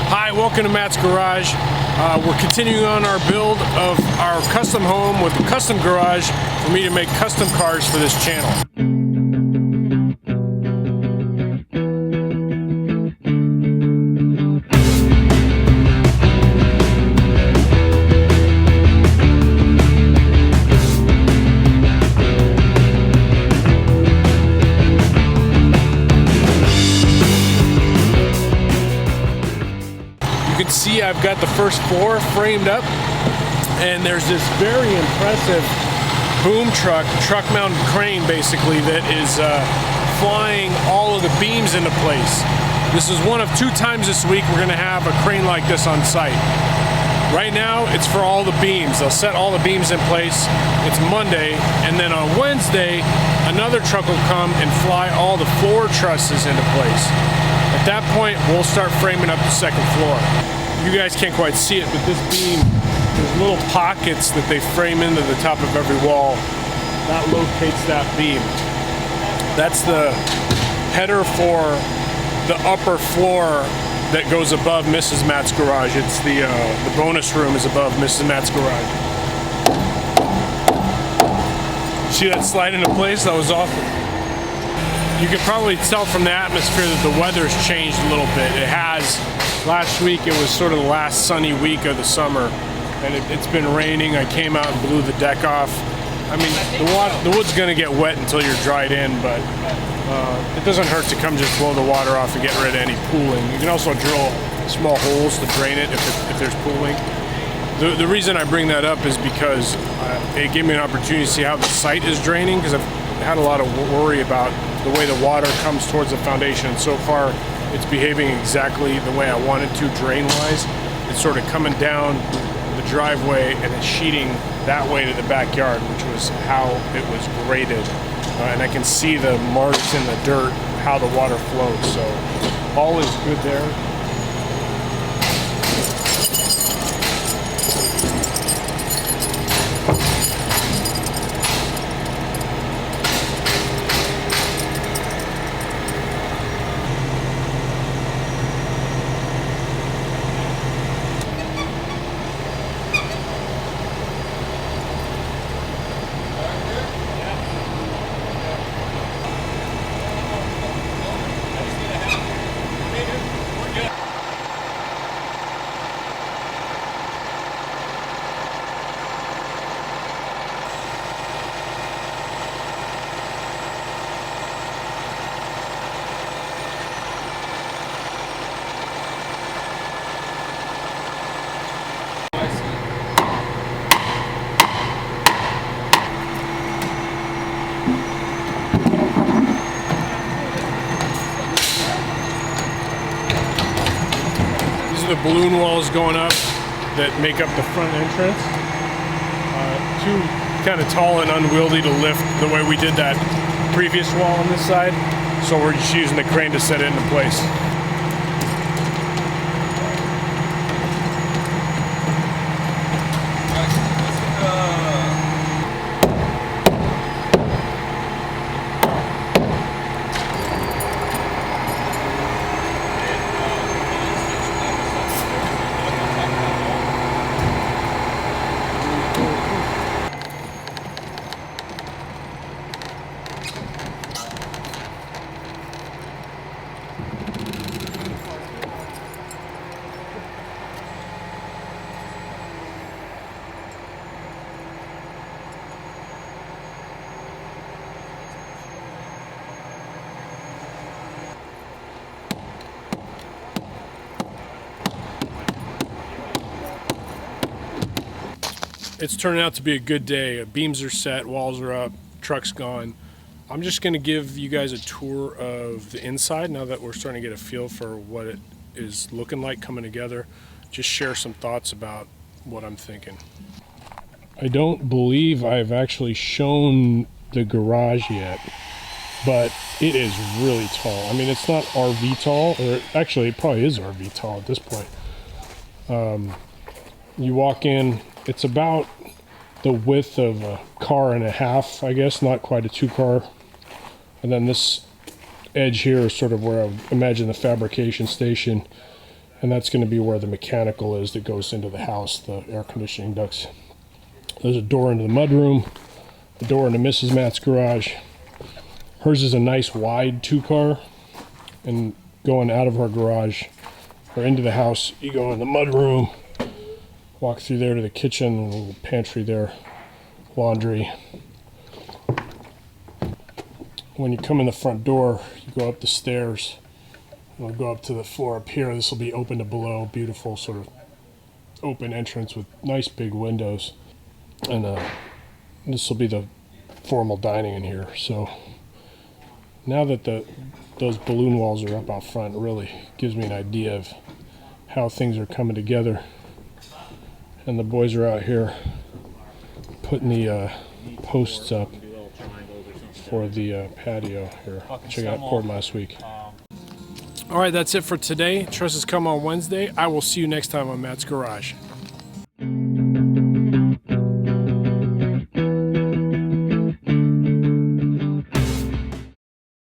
Hi, welcome to Matt's Garage. We're continuing on our build of our custom home with a custom garage for me to make custom cars for this channel. You can see I've got the first floor framed up, and there's this very impressive boom truck mounted crane basically that is flying all of the beams into place. This is one of 2 times this week we're going to have a crane like this on site. Right now it's for all the beams. They'll set all the beams in place. It's Monday, and then on Wednesday another truck will come and fly all the floor trusses into place. At that point, we'll start framing up the second floor. You guys can't quite see it, but this beam, there's little pockets that they frame into the top of every wall. That locates that beam. That's the header for the upper floor that goes above Mrs. Matt's garage. It's the bonus room is above Mrs. Matt's garage. See that slide into place? That was awesome. You can probably tell from the atmosphere that the weather's changed a little bit. It has. Last week it was sort of the last sunny week of the summer, and it's been raining. I came out and blew the deck off. I mean, the wood's gonna get wet until you're dried in, but it doesn't hurt to come just blow the water off and get rid of any pooling. You can also drill small holes to drain it if there's pooling. The reason I bring that up is because it gave me an opportunity to see how the site is draining, because I've had a lot of worry about the way the water comes towards the foundation. And so far, it's behaving exactly the way I want it to drain-wise. It's sort of coming down the driveway and it's sheeting that way to the backyard, which was how it was graded. And I can see the marks in the dirt, how the water flows. So all is good there. The balloon walls going up that make up the front entrance. Too kind of tall and unwieldy to lift the way we did that previous wall on this side, so we're just using the crane to set it into place. It's turning out to be a good day. Beams are set, walls are up, truck's gone. I'm just going to give you guys a tour of the inside now that we're starting to get a feel for what it is looking like coming together. Just share some thoughts about what I'm thinking. I don't believe I've actually shown the garage yet, but it is really tall. I mean, it's not RV tall, or actually it probably is RV tall at this point. You walk in, it's about the width of a car and a half, I guess, not quite a 2-car. And then this edge here is sort of where I would imagine the fabrication station And that's going to be where the mechanical is that goes into the house, the air conditioning ducts. There's a door into the mudroom, a door into Mrs. Matt's garage. Hers is a nice wide 2-car, and going out of her garage or into the house, you go in the mudroom, walk through there to the kitchen, and a little pantry there, laundry. When you come in the front door, you go up the stairs, and we'll go up to the floor up here. This will be open to below, beautiful sort of open entrance with nice big windows. And this will be the formal dining in here. So now that those balloon walls are up out front, it really gives me an idea of how things are coming together. And the boys are out here putting the posts up for the patio here, which I got poured last week. All right, that's it for today. Trusses come on Wednesday. I will see you next time on Matt's Garage.